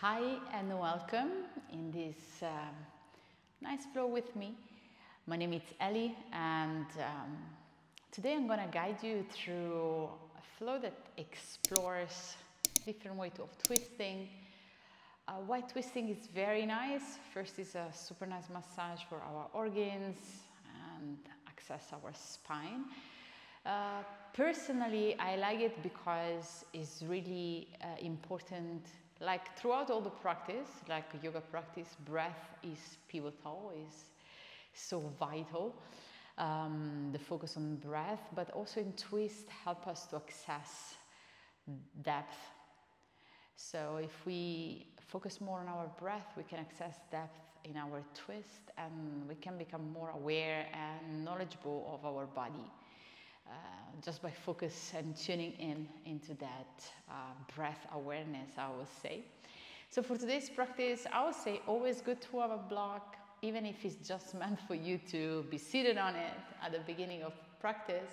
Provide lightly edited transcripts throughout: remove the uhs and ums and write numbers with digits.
Hi and welcome in this nice flow with me. My name is Eli and today I'm going to guide you through a flow that explores different ways of twisting. Why twisting is very nice. First is a super nice massage for our organs and access our spine. Personally, I like it because it's really important. Like throughout all the practice, like yoga practice, breath is pivotal, is so vital. The focus on breath, but also in twist help us to access depth. So if we focus more on our breath, we can access depth in our twist and we can become more aware and knowledgeable of our body. Just by focus and tuning into that breath awareness, I would say. So for today's practice, I would say always good to have a block, even if it's just meant for you to be seated on it at the beginning of practice.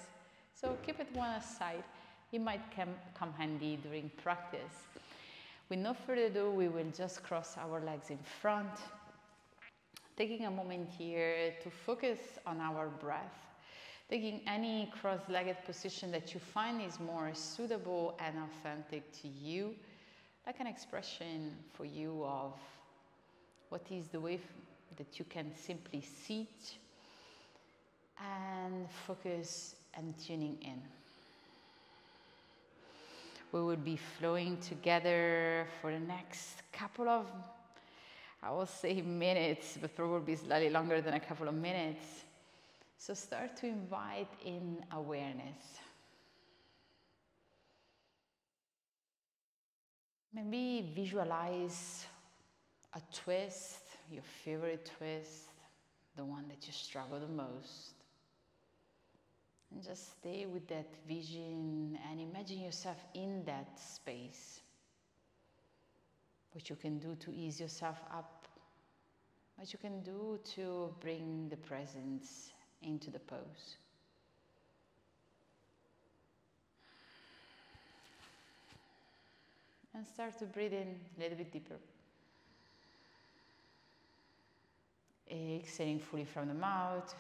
So keep it one aside. It might come handy during practice. With no further ado, we will just cross our legs in front, taking a moment here to focus on our breath. Taking any cross-legged position that you find is more suitable and authentic to you, like an expression for you of what is the way that you can simply sit and focus and tuning in. We will be flowing together for the next couple of, I will say minutes, but probably slightly longer than a couple of minutes. So start to invite in awareness. Maybe visualize a twist, your favorite twist, the one that you struggle the most. And just stay with that vision and imagine yourself in that space. What you can do to ease yourself up, what you can do to bring the presence into the pose. And start to breathe in a little bit deeper. Exhaling fully from the mouth.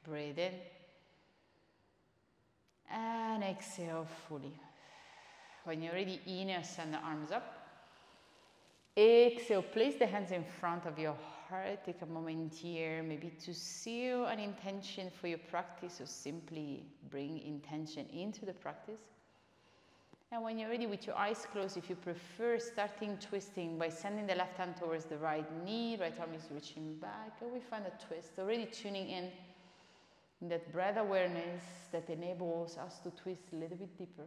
Breathe in. And exhale fully. When you're ready, inhale, send the arms up. Exhale, place the hands in front of your heart. Take a moment here, maybe to seal an intention for your practice, or simply bring intention into the practice. And when you're ready, with your eyes closed, if you prefer, starting twisting by sending the left hand towards the right knee, right arm is reaching back, and we find a twist, already tuning in that breath awareness that enables us to twist a little bit deeper.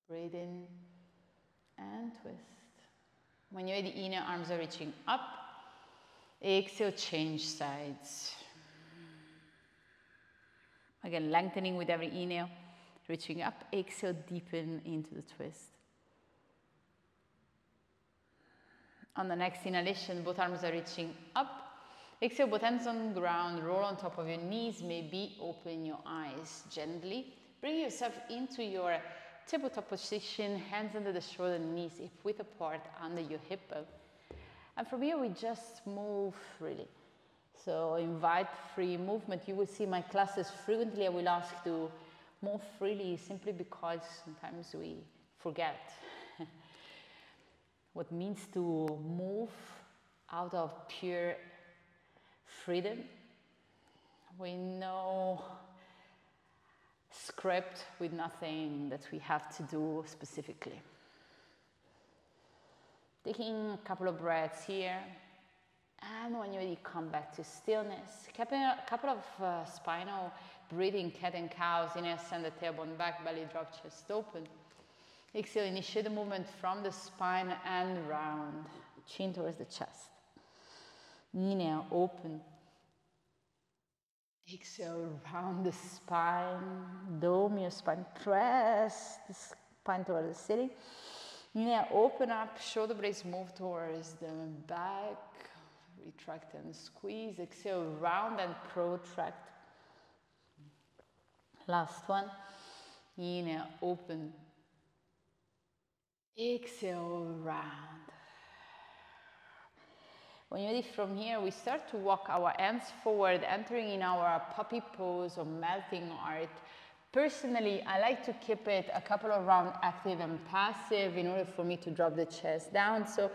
Breathe in and twist. When you're ready, inhale, arms are reaching up. Exhale, change sides. Again, lengthening with every inhale, reaching up. Exhale, deepen into the twist. On the next inhalation, both arms are reaching up. Exhale, both hands on the ground, roll on top of your knees, maybe open your eyes gently. Bring yourself into your tabletop position, hands under the shoulder, knees hip width apart under your hip bone. And from here we just move freely. So invite free movement. You will see my classes frequently. I will ask to move freely simply because sometimes we forget what it means to move out of pure freedom. We know script with nothing that we have to do specifically. Taking a couple of breaths here, and when you're ready, come back to stillness. A couple of spinal breathing, cat and cows. Inhale, send the tailbone back, belly drop, chest open. Exhale, initiate the movement from the spine and round, chin towards the chest. Inhale, open. Exhale, round the spine, dome your spine, press the spine towards the ceiling. Inhale, open up, shoulder blades move towards the back, retract and squeeze. Exhale, round and protract. Last one. Inhale, open. Exhale, round. When you're ready from here, we start to walk our hands forward, entering in our puppy pose or melting art. Personally, I like to keep it a couple of rounds active and passive in order for me to drop the chest down. So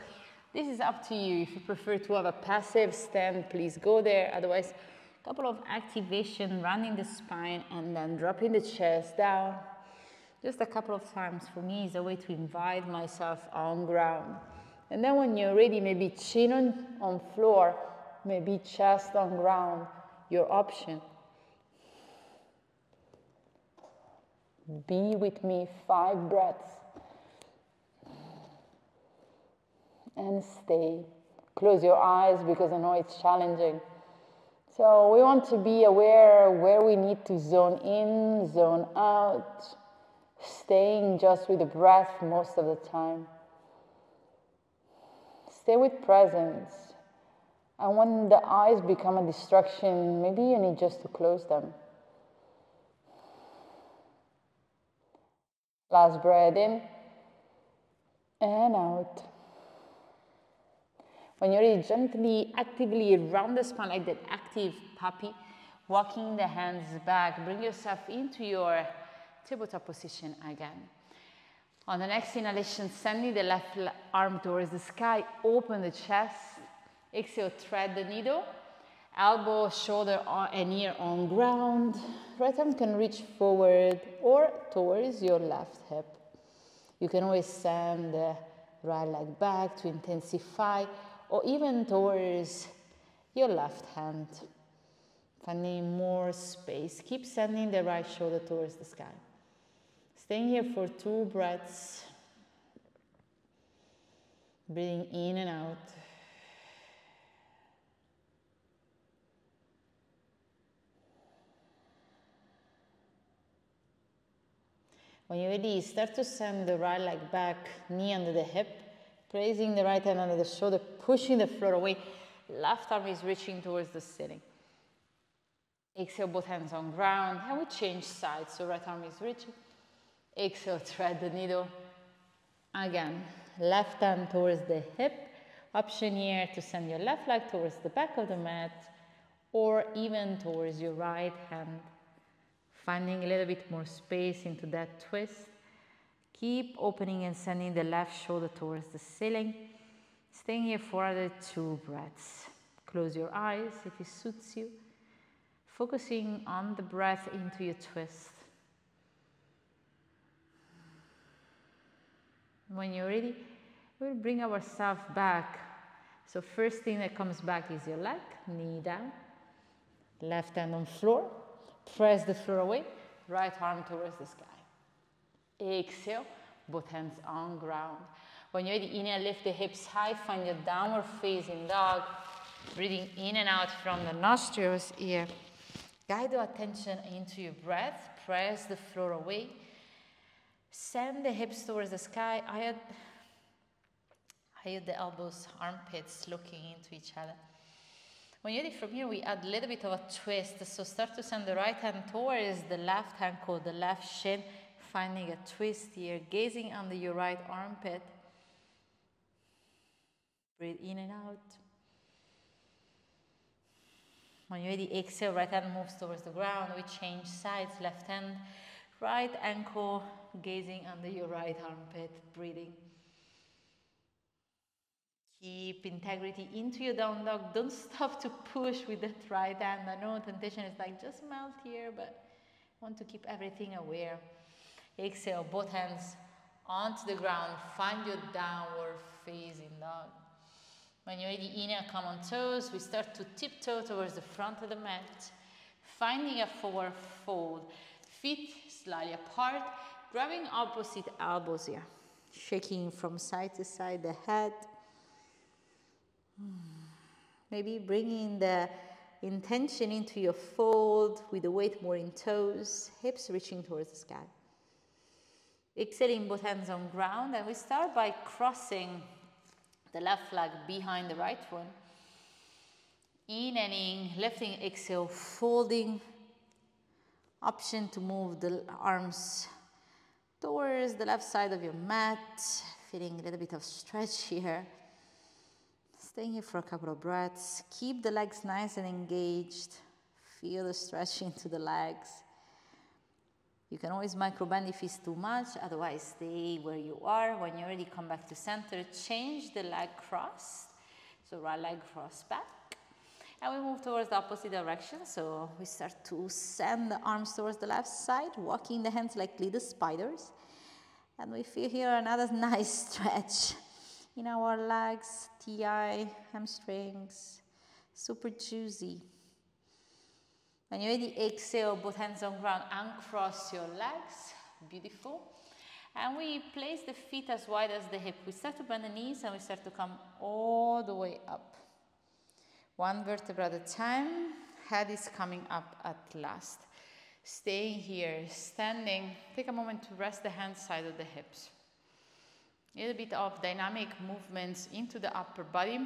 this is up to you. If you prefer to have a passive stand, please go there. Otherwise, a couple of activation, running the spine and then dropping the chest down. Just a couple of times for me is a way to invite myself on ground. And then when you're ready, maybe chin on floor, maybe chest on ground, your option. Be with me, 5 breaths. And stay. Close your eyes because I know it's challenging. So we want to be aware where we need to zone in, zone out, staying just with the breath most of the time. Stay with presence. And when the eyes become a distraction, maybe you need just to close them. Last breath in and out. When you're ready, gently, actively round the spine like that active puppy, walking the hands back. Bring yourself into your tabletop position again. On the next inhalation, sending the left arm towards the sky, open the chest. Exhale, thread the needle. Elbow, shoulder, and ear on ground. Right arm can reach forward or towards your left hip. You can always send the right leg back to intensify, or even towards your left hand. Finding more space. Keep sending the right shoulder towards the sky. Staying here for 2 breaths. Breathing in and out. When you're ready, start to send the right leg back, knee under the hip, placing the right hand under the shoulder, pushing the floor away. Left arm is reaching towards the ceiling. Exhale, both hands on ground, and we change sides. So right arm is reaching. Exhale, thread the needle. Again, left hand towards the hip. Option here to send your left leg towards the back of the mat, or even towards your right hand. Finding a little bit more space into that twist. Keep opening and sending the left shoulder towards the ceiling. Staying here for another 2 breaths. Close your eyes if it suits you. Focusing on the breath into your twist. When you're ready, we'll bring ourselves back. So first thing that comes back is your leg, knee down. Left hand on floor. Press the floor away. Right arm towards the sky. Exhale, both hands on ground. When you're ready, inhale, lift the hips high. Find your downward facing dog. Breathing in and out from the nostrils here. Guide your attention into your breath. Press the floor away. Send the hips towards the sky. I had the elbows, armpits looking into each other. When you're ready from here, we add a little bit of a twist. So start to send the right hand towards the left ankle, the left shin. Finding a twist here, gazing under your right armpit. Breathe in and out. When you're ready, exhale, right hand moves towards the ground. We change sides, left hand, right ankle, gazing under your right armpit, breathing. Keep integrity into your down dog. Don't stop to push with that right hand. I know temptation is like, just melt here, but I want to keep everything aware. Exhale, both hands onto the ground. Find your downward facing dog. When you're ready, inhale, come on toes. We start to tiptoe towards the front of the mat. Finding a forward fold. Feet slightly apart. Grabbing opposite elbows here. Shaking from side to side the head. Maybe bringing the intention into your fold with the weight more in toes. Hips reaching towards the sky. Exhaling, both hands on ground. And we start by crossing the left leg behind the right one. Inhaling, lifting, exhale, folding. Option to move the arms towards the left side of your mat. feeling a little bit of stretch here. Staying here for a couple of breaths. Keep the legs nice and engaged. Feel the stretch into the legs. You can always micro-bend if it's too much, otherwise stay where you are. When you're ready, come back to center. Change the leg cross. So right leg cross back. And we move towards the opposite direction. So we start to send the arms towards the left side, walking the hands like little spiders. And we feel here another nice stretch in our legs, TI, hamstrings, super juicy. When you're ready, exhale, both hands on ground, uncross your legs, beautiful. And we place the feet as wide as the hip. We start to bend the knees and we start to come all the way up. One vertebra at a time, head is coming up at last. Staying here, standing, take a moment to rest the hand side of the hips. A little bit of dynamic movements into the upper body.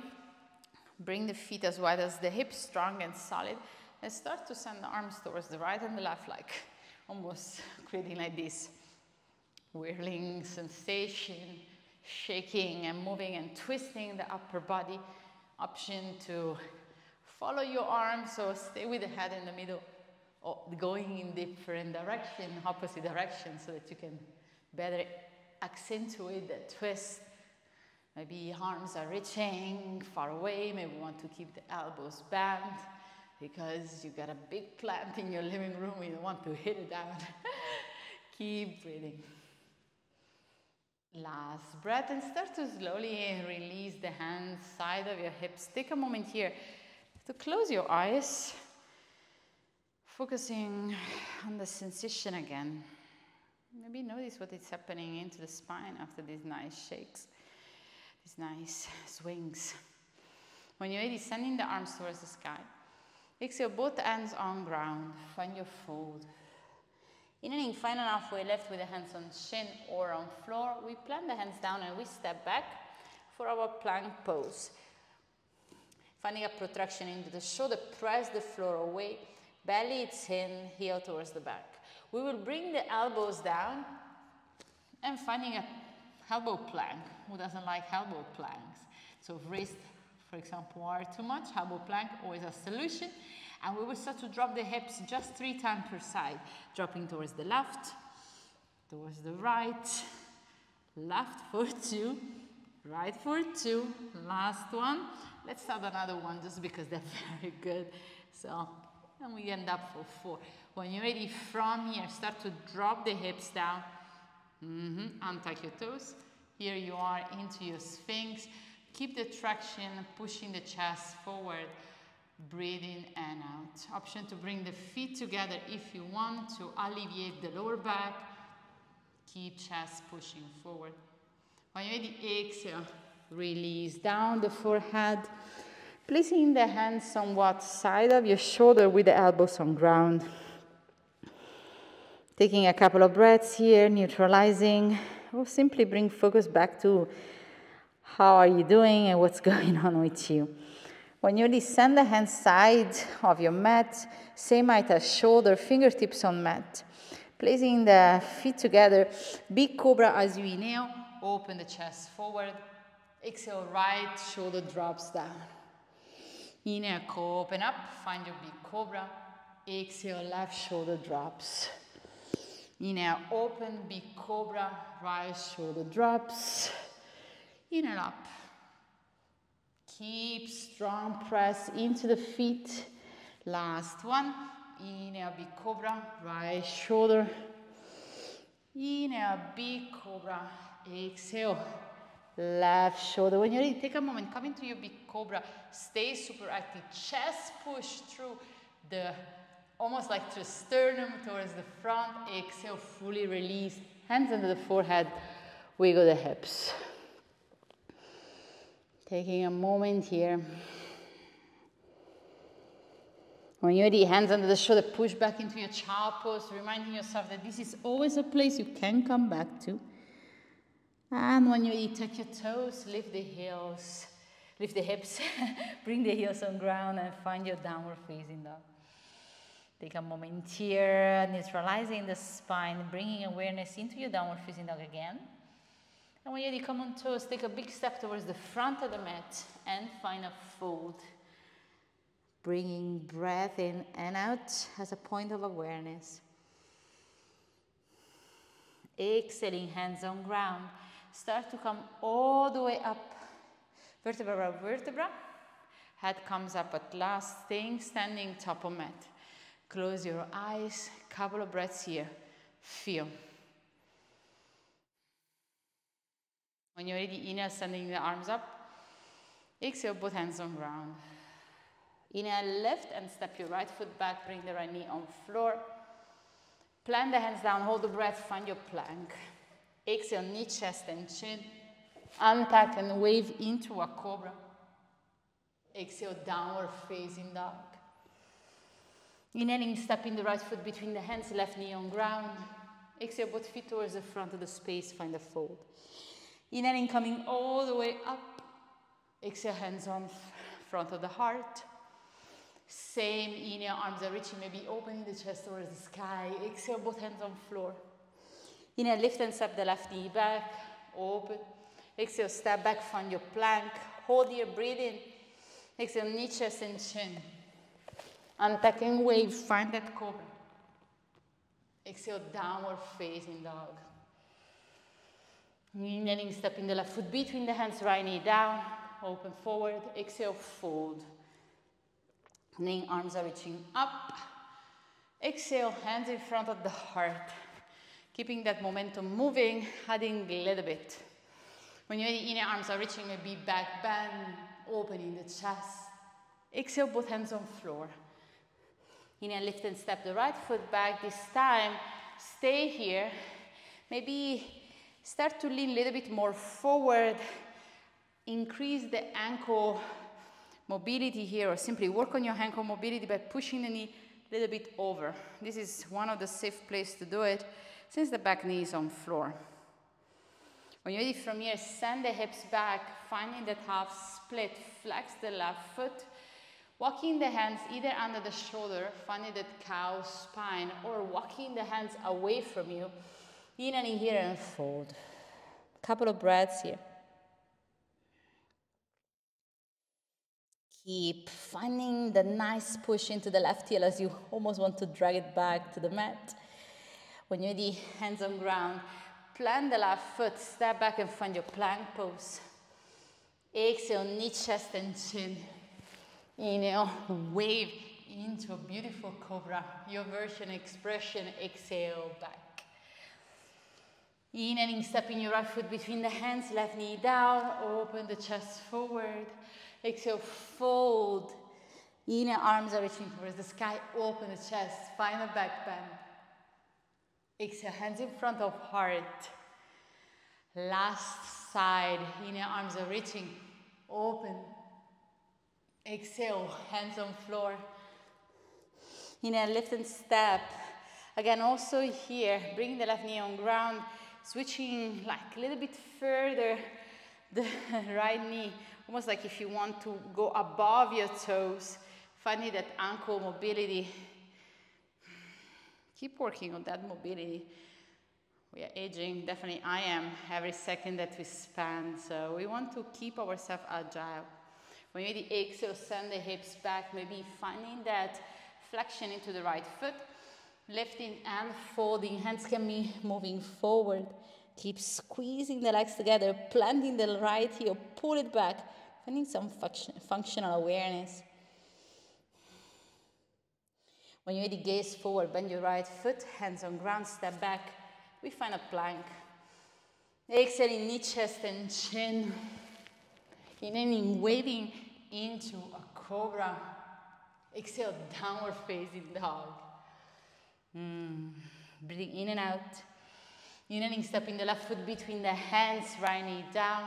Bring the feet as wide as the hips, strong and solid. And start to send the arms towards the right and the left, like almost creating like this whirling sensation, shaking and moving and twisting the upper body. Option to follow your arms or stay with the head in the middle, or going in different direction, opposite direction, so that you can better accentuate the twist. Maybe arms are reaching far away. Maybe you want to keep the elbows bent because you got a big plant in your living room. You don't want to hit it down. Keep breathing. Last breath, and start to slowly release the hands, side of your hips. Take a moment here to close your eyes, focusing on the sensation again. Maybe notice what is happening into the spine after these nice shakes, these nice swings. When you're ready, sending the arms towards the sky. Exhale, both hands on ground. Find your fold. Inhaling, find an halfway left with the hands on shin or on floor. We plant the hands down and we step back for our plank pose. Finding a protraction into the shoulder, press the floor away. Belly, it's in, heel towards the back. We will bring the elbows down and finding a elbow plank. Who doesn't like elbow planks? So if wrist, for example, are too much, elbow plank, always a solution. And we will start to drop the hips just 3 times per side. Dropping towards the left, towards the right, left for 2, right for 2, last one. Let's start another one just because they're very good. So, and we end up for 4. When you're ready, from here, start to drop the hips down. Untuck your toes. Here you are into your Sphinx. Keep the traction, pushing the chest forward. Breathe in and out. Option to bring the feet together if you want to alleviate the lower back. Keep chest pushing forward. When you're ready, exhale. Release down the forehead. Placing the hands somewhat side of your shoulder with the elbows on ground. Taking a couple of breaths here, neutralizing. Or simply bring focus back to how are you doing and what's going on with you. When you descend the hands side of your mat, same height as shoulder, fingertips on mat. Placing the feet together, big cobra as you inhale, open the chest forward. Exhale, right shoulder drops down. Inhale, open up, find your big cobra. Exhale, left shoulder drops. Inhale, open, big cobra, right shoulder drops. Inhale up. Keep strong press into the feet. Last one. Inhale, big cobra, right shoulder. Inhale, big cobra. Exhale, left shoulder. When you're ready, take a moment, come into your big cobra. Stay super active. Chest push through the, almost like the sternum towards the front. Exhale, fully release. Hands under the forehead. Wiggle the hips. Taking a moment here. When you're ready, hands under the shoulder, push back into your child pose, reminding yourself that this is always a place you can come back to. And when you're ready, tuck your toes, lift the heels, lift the hips, bring the heels on ground and find your downward facing dog. Take a moment here, neutralizing the spine, bringing awareness into your downward facing dog again. And when you're ready, come on toes, take a big step towards the front of the mat and find a fold. Bringing breath in and out as a point of awareness. Exhaling, hands on ground. Start to come all the way up. Vertebra by vertebra. Head comes up at last, staying standing top of mat. Close your eyes, couple of breaths here. Feel. When you're ready, inhale, sending the arms up. Exhale, both hands on ground. Inhale, lift and step your right foot back, bring the right knee on floor. Plant the hands down, hold the breath, find your plank. Exhale, knee, chest and chin. Untuck and wave into a cobra. Exhale, downward facing dog. Inhaling, stepping the right foot between the hands, left knee on ground. Exhale, both feet towards the front of the space, find a fold. Inhaling, coming all the way up. Exhale, hands on front of the heart. Same inhale, arms are reaching, maybe opening the chest towards the sky. Exhale, both hands on floor. Inhale, lift and step the left knee back, open. Exhale, step back, find your plank. Hold here, breathe in. Exhale, knee, chest and chin. Untuck and wave, find that cobra. Exhale, downward facing dog. Inhaling, stepping the left foot between the hands, right knee down, open forward. Exhale, fold. Inhaling, arms are reaching up. Exhale, hands in front of the heart. Keeping that momentum moving, adding a little bit. When you're ready, inhale, arms are reaching, maybe back bend, opening the chest. Exhale, both hands on floor. Inhale, lift and step the right foot back. This time, stay here. Maybe start to lean a little bit more forward. Increase the ankle mobility here, or simply work on your ankle mobility by pushing the knee a little bit over. This is one of the safe places to do it since the back knee is on floor. When you're ready from here, send the hips back, finding that half split, flex the left foot, walking the hands either under the shoulder, finding that cow spine, or walking the hands away from you, inhaling here and fold. Couple of breaths here. Keep finding the nice push into the left heel as you almost want to drag it back to the mat. When you're ready, hands on ground, plant the left foot, step back and find your plank pose. Exhale, knee, chest and chin. Inhale, wave into a beautiful cobra. Your version, expression, exhale back. Inhaling, stepping your right foot between the hands, left knee down, open the chest forward. Exhale, fold. Inhale, arms are reaching towards the sky, open the chest, find a back bend. Exhale, hands in front of heart. Last side, inhale, arms are reaching, open. Exhale, hands on floor. Inhale, lift and step. Again, also here, bring the left knee on ground, switching like a little bit further the right knee, almost like if you want to go above your toes, finding that ankle mobility. Keep working on that mobility. We are aging, definitely I am, every second that we spend, so we want to keep ourselves agile. When you're ready, exhale, send the hips back, maybe finding that flexion into the right foot, lifting and folding, hands can be moving forward. Keep squeezing the legs together, planting the right heel, pull it back, finding some functional awareness. When you're ready, gaze forward, bend your right foot, hands on ground, step back. We find a plank. Exhaling, knee, chest and chin. Inhaling, waving into a cobra. Exhale, downward facing dog. Breathing in and out. Inhaling, stepping the left foot between the hands, right knee down.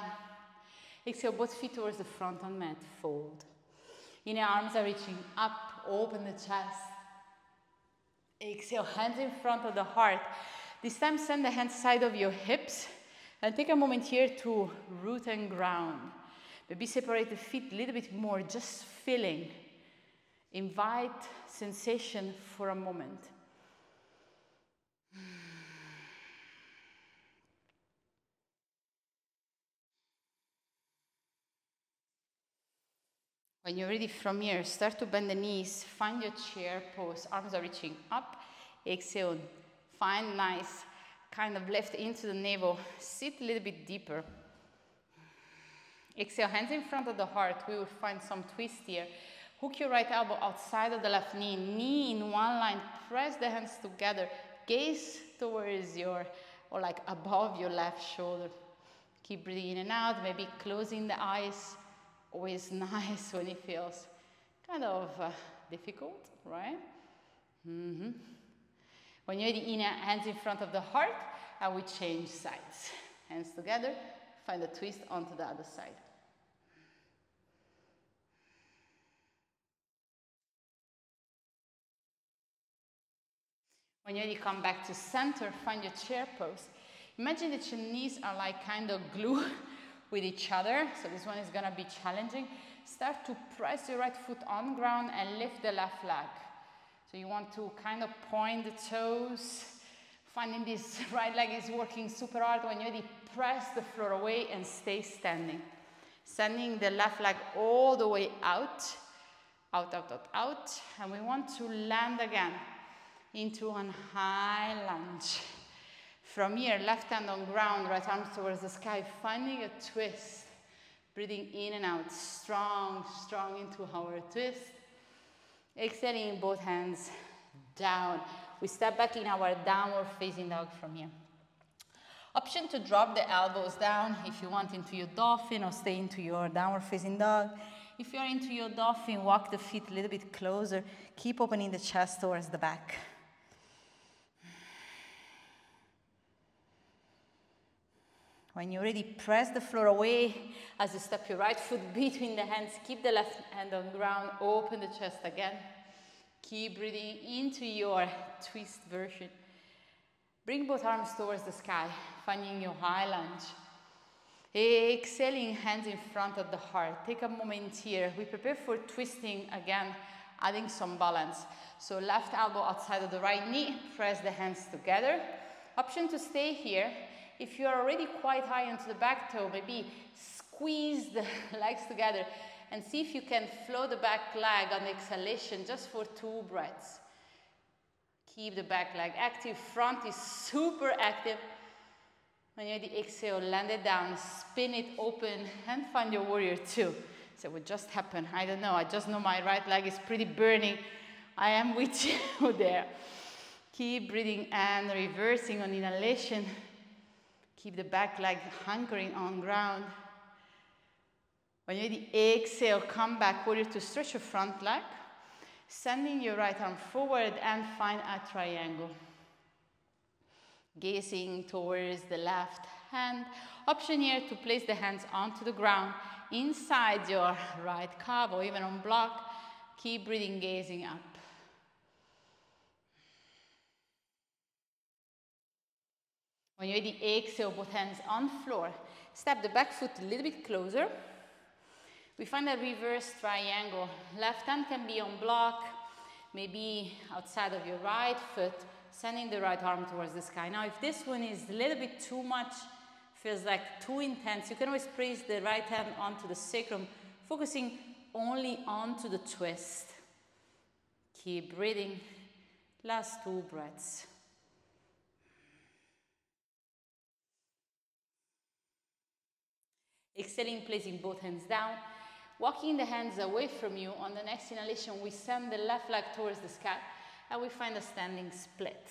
Exhale, both feet towards the front on mat, fold. Inhale, arms are reaching up, open the chest. Exhale, hands in front of the heart. This time, send the hands side of your hips and take a moment here to root and ground. Maybe separate the feet a little bit more, just feeling. Invite sensation for a moment. When you're ready from here, start to bend the knees, find your chair pose, arms are reaching up, exhale, find nice, kind of lift into the navel, sit a little bit deeper. Exhale, hands in front of the heart, we will find some twist here. Hook your right elbow outside of the left knee, knee in one line, press the hands together, gaze towards your, or like above your left shoulder. Keep breathing in and out, maybe closing the eyes. Always nice when it feels kind of difficult, right? When you're ready, inhale, hands in front of the heart, and we change sides. Hands together, find a twist onto the other side. When you're ready, come back to center, find your chair pose. Imagine that your knees are like kind of glue with each other, so this one is gonna be challenging. Start to press your right foot on the ground and lift the left leg. So you want to kind of point the toes, finding this right leg is working super hard. When you're ready, press the floor away and stay standing. Sending the left leg all the way out, out, out, out, out. And we want to land again into a high lunge. From here, left hand on ground, right arm towards the sky, finding a twist. Breathing in and out, strong, strong into our twist. Exhaling both hands down. We step back in our downward facing dog from here. Option to drop the elbows down if you want into your dolphin or stay into your downward facing dog. If you're into your dolphin, walk the feet a little bit closer. Keep opening the chest towards the back. When you're ready, press the floor away as you step your right foot between the hands. Keep the left hand on the ground. Open the chest again. Keep breathing into your twist version. Bring both arms towards the sky, finding your high lunge. Exhaling, hands in front of the heart. Take a moment here. We prepare for twisting again, adding some balance. So left elbow outside of the right knee. Press the hands together. Option to stay here. If you are already quite high onto the back toe, maybe squeeze the legs together and see if you can flow the back leg on the exhalation just for 2 breaths. Keep the back leg active. Front is super active. When you're ready, exhale, land it down, spin it open, and find your warrior 2. So what just happened? I don't know. I just know my right leg is pretty burning. I am with you there. Keep breathing and reversing on inhalation. Keep the back leg anchoring on ground. When you're ready, exhale, come back, warrior 2, stretch your front leg. Sending your right arm forward and find a triangle. Gazing towards the left hand. Option here to place the hands onto the ground, inside your right calf or even on block. Keep breathing, gazing up. When you're ready, exhale, both hands on floor. Step the back foot a little bit closer. We find a reverse triangle. Left hand can be on block, maybe outside of your right foot, sending the right arm towards the sky. Now, if this one is a little bit too much, feels like too intense, you can always place the right hand onto the sacrum, focusing only onto the twist. Keep breathing. Last 2 breaths. Exhaling, placing both hands down. Walking the hands away from you. On the next inhalation, we send the left leg towards the sky and we find a standing split.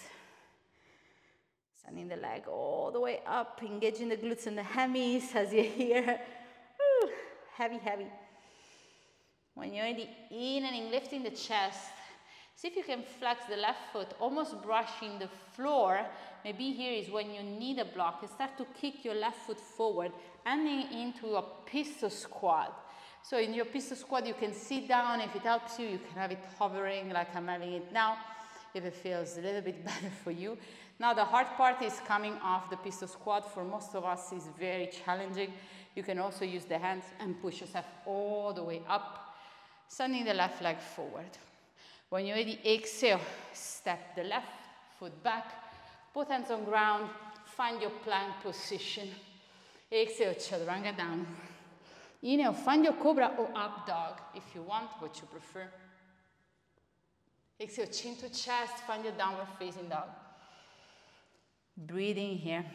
Sending the leg all the way up, engaging the glutes and the hammies as you hear. Woo, heavy, heavy. When you're ready, inhaling, lifting the chest. See if you can flex the left foot, almost brushing the floor. Maybe here is when you need a block. You start to kick your left foot forward, ending into a pistol squat. So in your pistol squat, you can sit down. If it helps you, you can have it hovering like I'm having it now, if it feels a little bit better for you. Now the hard part is coming off the pistol squat. For most of us, it's very challenging. You can also use the hands and push yourself all the way up, sending the left leg forward. When you're ready, exhale, step the left foot back, both hands on ground, find your plank position. Exhale, chaturanga down. Inhale, find your cobra or up dog if you want, what you prefer. Exhale, chin to chest, find your downward facing dog. Breathing here.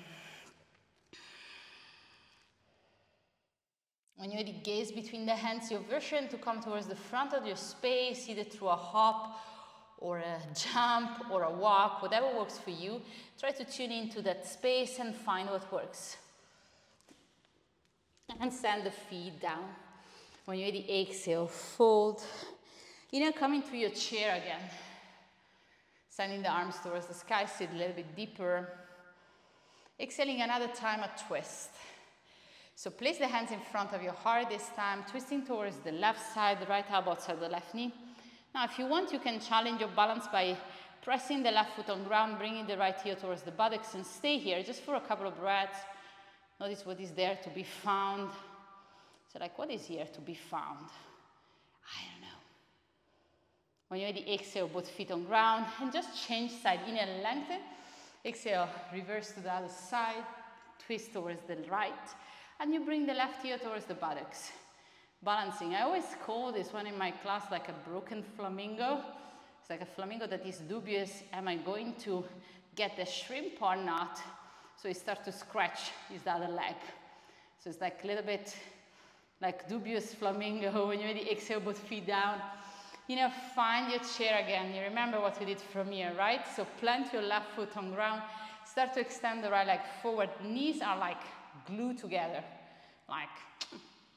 When you're ready, gaze between the hands, your version to come towards the front of your space, either through a hop or a jump or a walk, whatever works for you. Try to tune into that space and find what works. And send the feet down. When you're ready, exhale, fold. Inhale, come into your chair again. Sending the arms towards the sky, sit a little bit deeper. Exhaling another time, a twist. So place the hands in front of your heart this time, twisting towards the left side, the right elbow outside the left knee. Now, if you want, you can challenge your balance by pressing the left foot on ground, bringing the right heel towards the buttocks, and stay here just for a couple of breaths. Notice what is there to be found. So like, what is here to be found? I don't know. When you're ready, exhale, both feet on ground, and just change side. Inhale, lengthen. Exhale, reverse to the other side, twist towards the right, and you bring the left heel towards the buttocks. Balancing. I always call this one in my class like a broken flamingo. It's like a flamingo that is dubious. Am I going to get the shrimp or not? So you start to scratch his other leg. So it's like a little bit like dubious flamingo. When you're ready, exhale, both feet down. You know, find your chair again. You remember what we did from here, right? So plant your left foot on ground. Start to extend the right leg forward. Knees are like glued together. Like,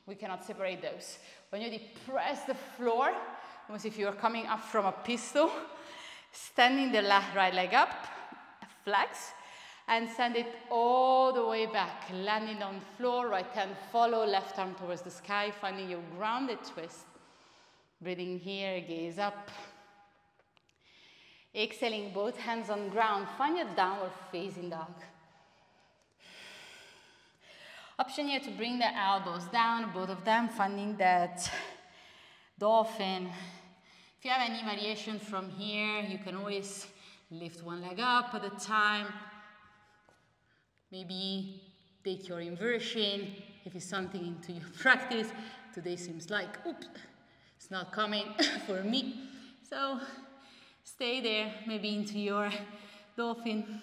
we cannot separate those. When you press the floor, almost if you are coming up from a pistol, standing the right leg up, flex, and send it all the way back. Landing on the floor, right hand follow, left arm towards the sky, finding your grounded twist. Breathing here, gaze up. Exhaling, both hands on ground. Find your downward facing dog. Option here to bring the elbows down, both of them, finding that dolphin. If you have any variation from here, you can always lift one leg up at a time. Maybe take your inversion if it's something into your practice. Today seems like, oops, it's not coming for me. So stay there, maybe into your dolphin.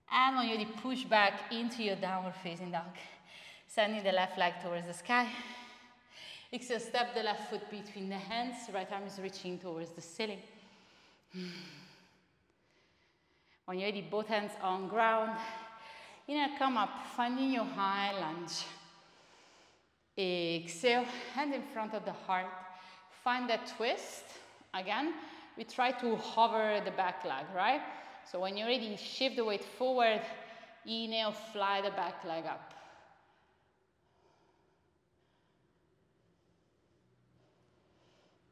And when you push back into your downward facing dog, sending the left leg towards the sky. Exhale, step the left foot between the hands, right arm is reaching towards the ceiling. When you're ready, both hands on ground. Inhale, come up, finding your high lunge. Exhale, hand in front of the heart. Find that twist. Again, we try to hover the back leg, right? So when you're ready, shift the weight forward. Inhale, fly the back leg up.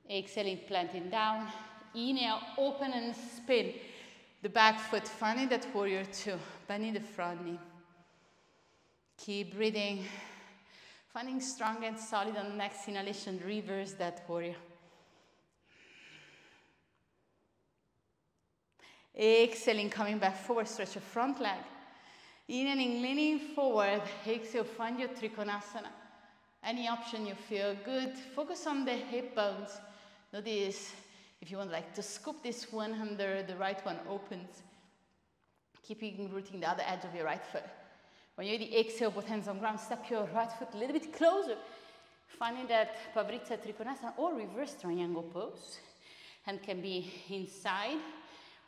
Exhaling, planting down. Inhale, open and spin. The back foot, finding that warrior two. Bending the front knee. Keep breathing. Finding strong and solid on the next inhalation. Reverse that warrior. Exhaling, coming back forward, stretch your front leg. Inhaling, leaning forward. Exhale, find your Trikonasana. Any option you feel good. Focus on the hip bones. Notice if you want like to scoop this one under, the right one opens. Keeping rooting the other edge of your right foot. When you're ready, exhale, both hands on ground. Step your right foot a little bit closer. Finding that Pavritsa Trikonasana or reverse triangle pose. Hand can be inside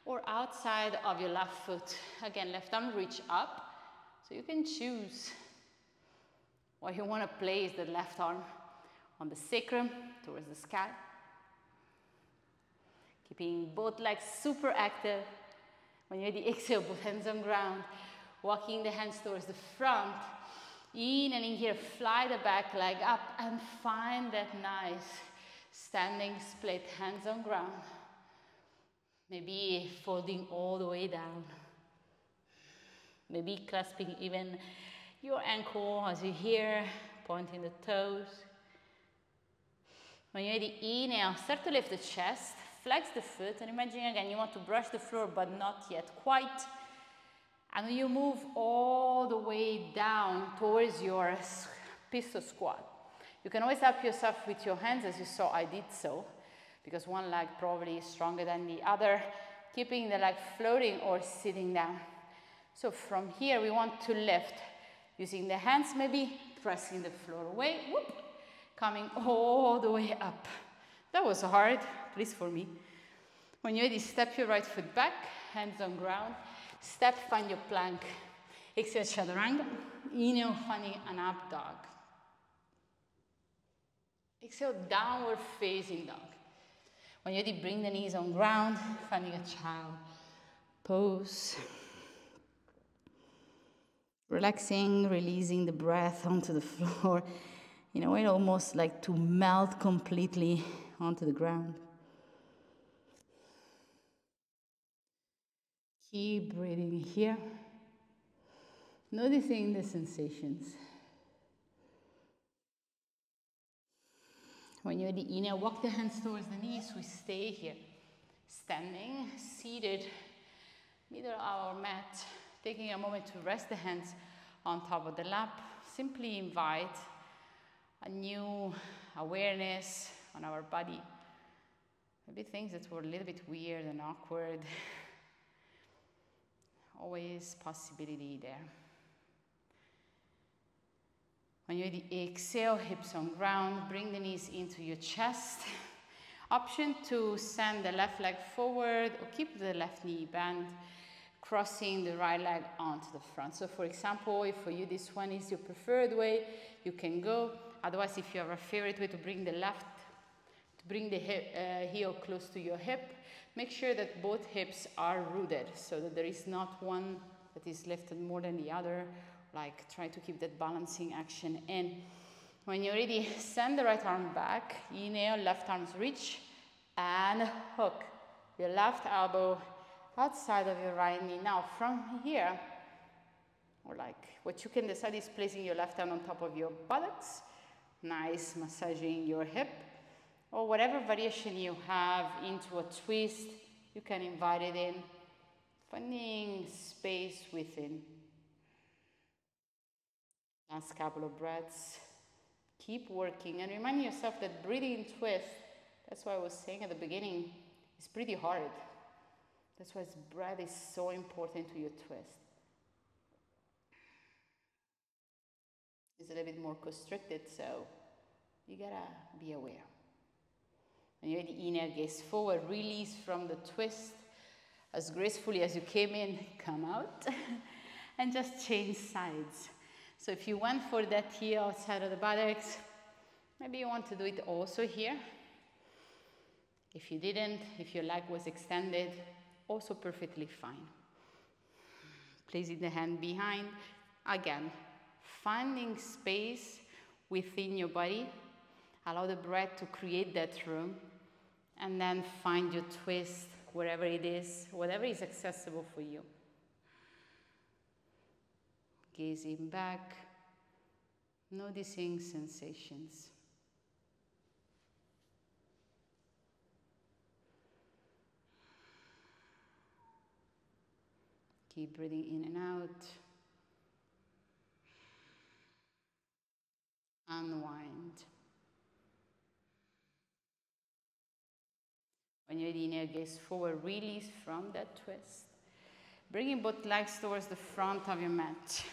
or outside of your left foot. Again, left arm reach up. So you can choose where you want to place the left arm on the sacrum towards the sky. Keeping both legs super active. When you're ready, exhale, both hands on ground. Walking the hands towards the front. Inhaling here, fly the back leg up and find that nice standing split, hands on ground. Maybe folding all the way down. Maybe clasping even your ankle as you here, pointing the toes. When you're ready, inhale, start to lift the chest, flex the foot, and imagine again you want to brush the floor but not yet quite. And you move all the way down towards your pistol squat. You can always help yourself with your hands, as you saw I did so, because one leg probably is stronger than the other, keeping the leg floating or sitting down. So from here we want to lift, using the hands, maybe pressing the floor away, whoop, coming all the way up. That was hard, at least for me. When you're ready, step your right foot back, hands on ground, step, find your plank. Exhale, chaturanga. Inhale, finding an up dog. Exhale, downward facing dog. When you're ready, bring the knees on ground, finding a child pose. Relaxing, releasing the breath onto the floor. In a way, almost like to melt completely onto the ground. Keep breathing here. Noticing the sensations. When you're ready, inhale, walk the hands towards the knees. We stay here. Standing, seated, middle of our mat. Taking a moment to rest the hands on top of the lap. Simply invite a new awareness on our body. Maybe things that were a little bit weird and awkward. Always possibility there. When you're ready, exhale, hips on ground, bring the knees into your chest. Option to send the left leg forward or keep the left knee bent, crossing the right leg onto the front. So for example, if for you this one is your preferred way, you can go. Otherwise, if you have a favorite way to bring the heel close to your hip, make sure that both hips are rooted so that there is not one that is lifted more than the other. Like try to keep that balancing action in. When you're ready, send the right arm back. Inhale, left arms reach and hook your left elbow outside of your right knee. Now from here, or like what you can decide is placing your left hand on top of your buttocks. Nice, massaging your hip. Or whatever variation you have into a twist, you can invite it in. Finding space within. Last couple of breaths. Keep working and remind yourself that breathing in twist, that's why I was saying at the beginning, is pretty hard. That's why breath is so important to your twist. It's a little bit more constricted, so you gotta be aware. When you're ready, inhale, gaze forward, release from the twist. As gracefully as you came in, come out. And just change sides. So if you went for that heel outside of the buttocks, maybe you want to do it also here. If you didn't, if your leg was extended, also perfectly fine. Placing the hand behind. Again, finding space within your body. Allow the breath to create that room. And then find your twist wherever it is, whatever is accessible for you. Gazing back, noticing sensations. Keep breathing in and out. Unwind. When you're ready, inhale, gaze forward, release from that twist. Bringing both legs towards the front of your mat.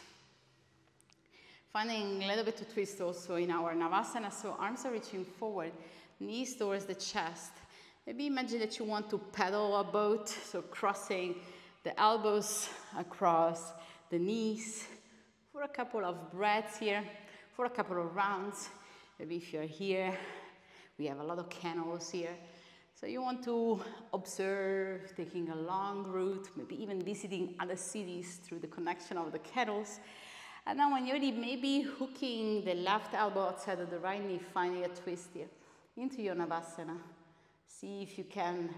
Finding a little bit to twist also in our Navasana, so arms are reaching forward, knees towards the chest. Maybe imagine that you want to paddle a boat, so crossing the elbows across the knees for a couple of breaths here, for a couple of rounds. Maybe if you're here, we have a lot of canals here. So you want to observe, taking a long route, maybe even visiting other cities through the connection of the canals. And now when you're ready, maybe hooking the left elbow outside of the right knee, finding a twist here into your Navasana. See if you can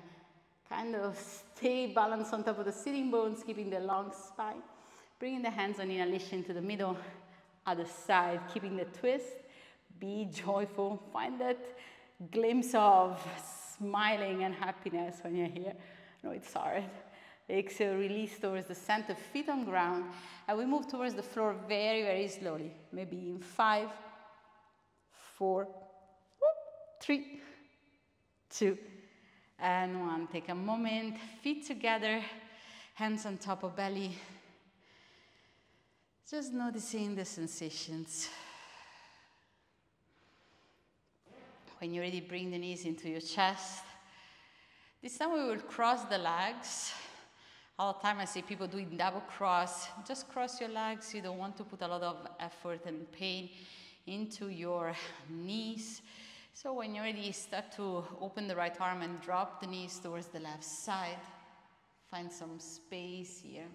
kind of stay balanced on top of the sitting bones, keeping the long spine. Bringing the hands on inhalation to the middle, other side, keeping the twist. Be joyful. Find that glimpse of smiling and happiness when you're here. I know it's hard. Exhale, release towards the center, feet on ground. And we move towards the floor very, very slowly. Maybe in 5, 4, 3, 2, and 1. Take a moment, feet together, hands on top of belly. Just noticing the sensations. When you're ready, bring the knees into your chest. This time we will cross the legs. All the time I see people doing double cross. Just cross your legs. You don't want to put a lot of effort and pain into your knees. So when you're ready, start to open the right arm and drop the knees towards the left side. Find some space here.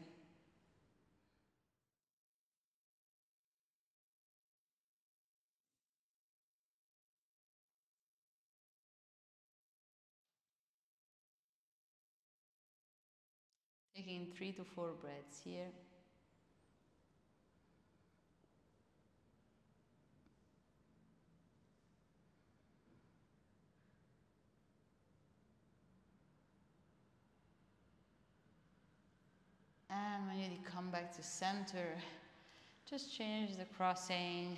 Taking 3 to 4 breaths here. And when you come back to center, just change the crossing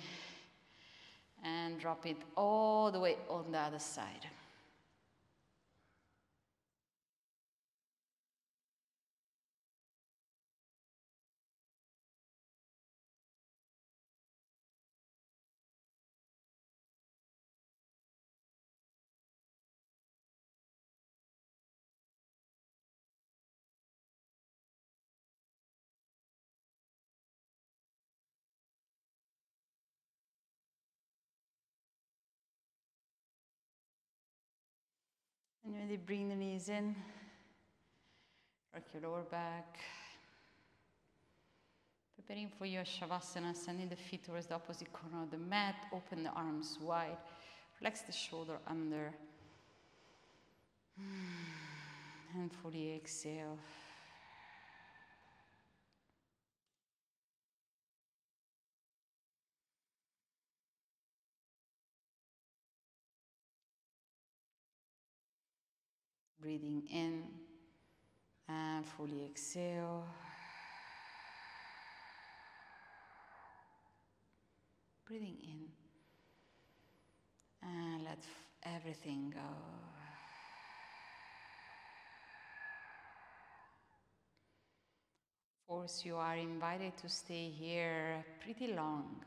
and drop it all the way on the other side. And really bring the knees in, rock your lower back. Preparing for your Shavasana, sending the feet towards the opposite corner of the mat, open the arms wide, relax the shoulder under, and fully exhale. Breathing in and fully exhale. Breathing in and let everything go. Of course, you are invited to stay here pretty long,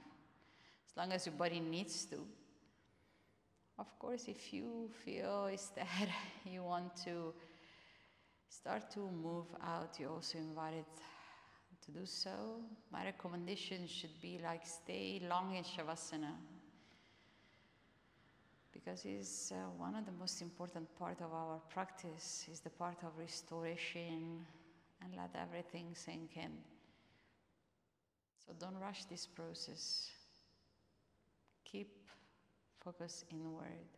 as long as your body needs to. Of course, if you feel instead you want to start to move out, you're also invited to do so. My recommendation should be like stay long in Shavasana, because it's one of the most important part of our practice, is the part of restoration, and let everything sink in. So don't rush this process. Keep focus inward.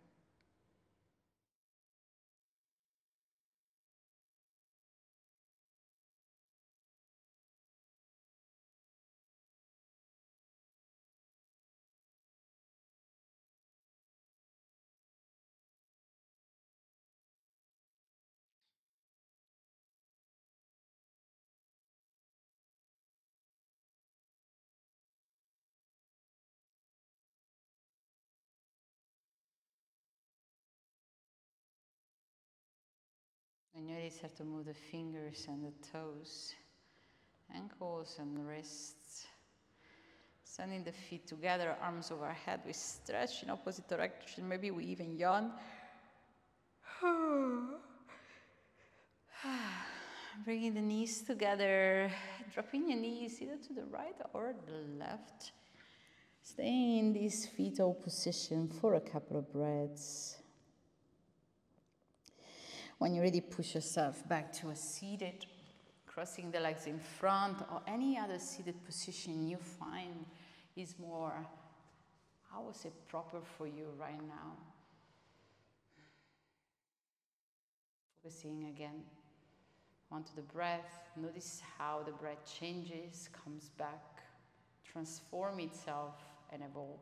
And you really start to move the fingers and the toes, ankles and wrists. Sending the feet together, arms overhead. We stretch in opposite direction. Maybe we even yawn. Bringing the knees together. Dropping your knees either to the right or the left. Staying in this fetal position for a couple of breaths. When you're ready, push yourself back to a seated, crossing the legs in front, or any other seated position you find is more, I would say, proper for you right now. Focusing again onto the breath. Notice how the breath changes, comes back, transforms itself, and evolves.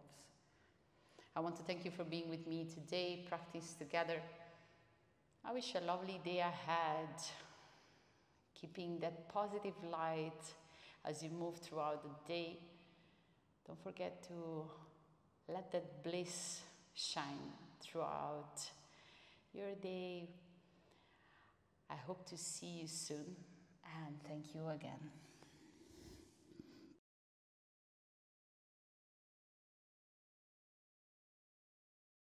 I want to thank you for being with me today, practice together. I wish a lovely day ahead. keeping that positive light as you move throughout the day. Don't forget to let that bliss shine throughout your day. I hope to see you soon, and thank you again.